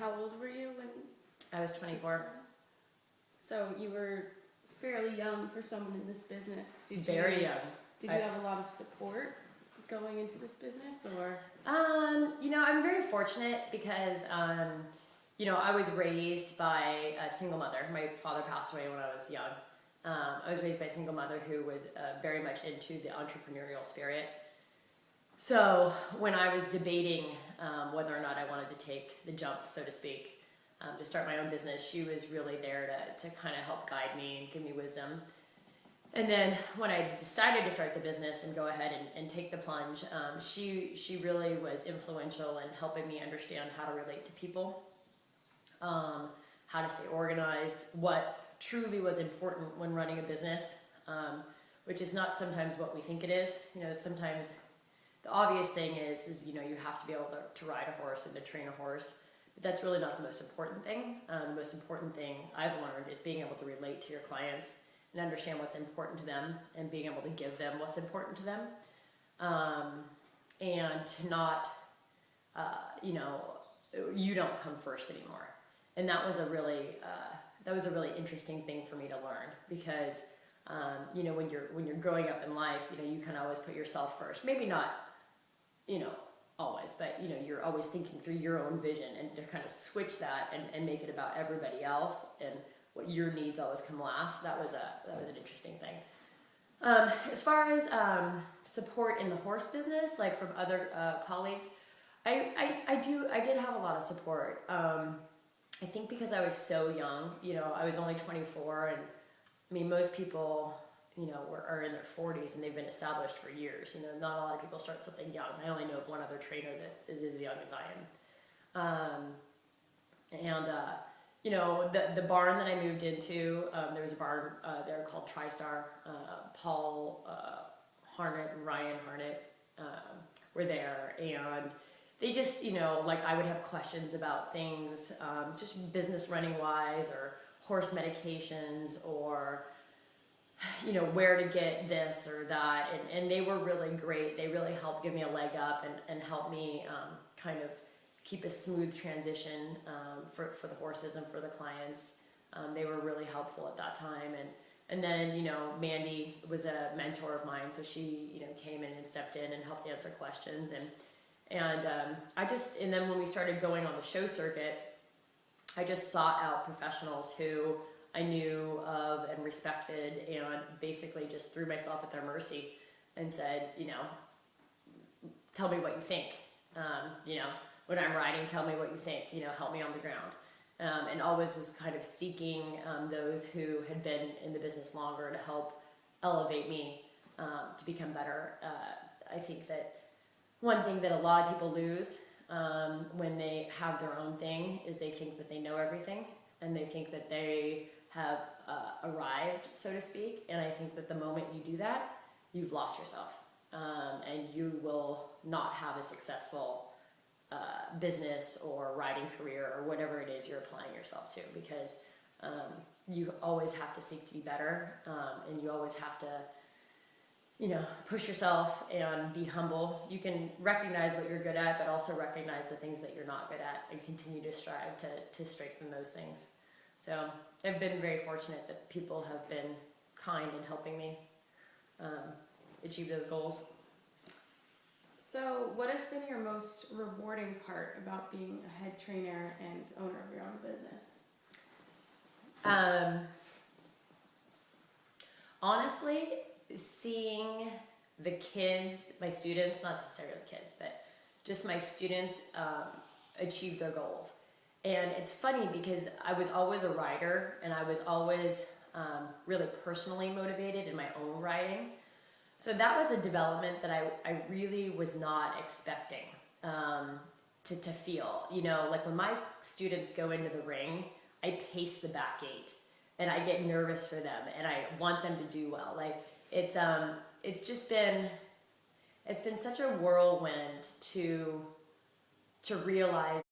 how old were you when? I was 24. So you were fairly young for someone in this business. Very young. Did you have a lot of support going into this business, or? You know, I'm very fortunate because, you know, I was raised by a single mother. My father passed away when I was young. I was raised by a single mother who was very much into the entrepreneurial spirit. So when I was debating whether or not I wanted to take the jump, so to speak, to start my own business, she was really there to kind of help guide me and give me wisdom. And then when I decided to start the business and go ahead and take the plunge, she really was influential in helping me understand how to relate to people, how to stay organized, what truly was important when running a business, which is not sometimes what we think it is. You know, sometimes the obvious thing is you know, you have to be able to ride a horse and to train a horse, but that's really not the most important thing. The most important thing I've learned is being able to relate to your clients and understand what's important to them and being able to give them what's important to them, and to not, you know, you don't come first anymore. And that was a really interesting thing for me to learn because, you know, when you're growing up in life, you know, you can always put yourself first. Maybe not, you know, always, but you know, you're always thinking through your own vision, and to kind of switch that and make it about everybody else and what your needs always come last. That was an interesting thing. As far as support in the horse business, like from other colleagues, I did have a lot of support. I think because I was so young, you know, I was only 24, and I mean, most people, you know, are in their 40s and they've been established for years. You know, not a lot of people start something young. I only know of one other trainer that is as young as I am. You know, the barn that I moved into, there was a barn there called TriStar. Paul Harnett and Ryan Harnett were there, and they just, you know, like I would have questions about things, just business running wise, or horse medications, or, you know, where to get this or that, and they were really great. They really helped give me a leg up and help me kind of keep a smooth transition for the horses and for the clients. They were really helpful at that time, and then, you know, Mandy was a mentor of mine, so she, you know, came in and stepped in and helped answer questions, and then when we started going on the show circuit, I just sought out professionals who I knew of and respected, and basically just threw myself at their mercy and said, you know, tell me what you think. You know, when I'm riding, tell me what you think, you know, help me on the ground. And always was kind of seeking those who had been in the business longer to help elevate me to become better. I think that one thing that a lot of people lose when they have their own thing is they think that they know everything, and they think that they have arrived, so to speak. And I think that the moment you do that, you've lost yourself, and you will not have a successful business or riding career or whatever it is you're applying yourself to, because you always have to seek to be better, and you always have to, you know, push yourself and be humble. You can recognize what you're good at, but also recognize the things that you're not good at, and continue to strive to strengthen those things. So I've been very fortunate that people have been kind in helping me achieve those goals. So what has been your most rewarding part about being a head trainer and owner of your own business? Honestly, seeing the kids, my students, not necessarily the kids, but just my students achieve their goals. And it's funny because I was always a rider, and I was always really personally motivated in my own riding. So that was a development that I really was not expecting to feel. You know, like when my students go into the ring, I pace the back gate, and I get nervous for them, and I want them to do well. Like it's been such a whirlwind to realize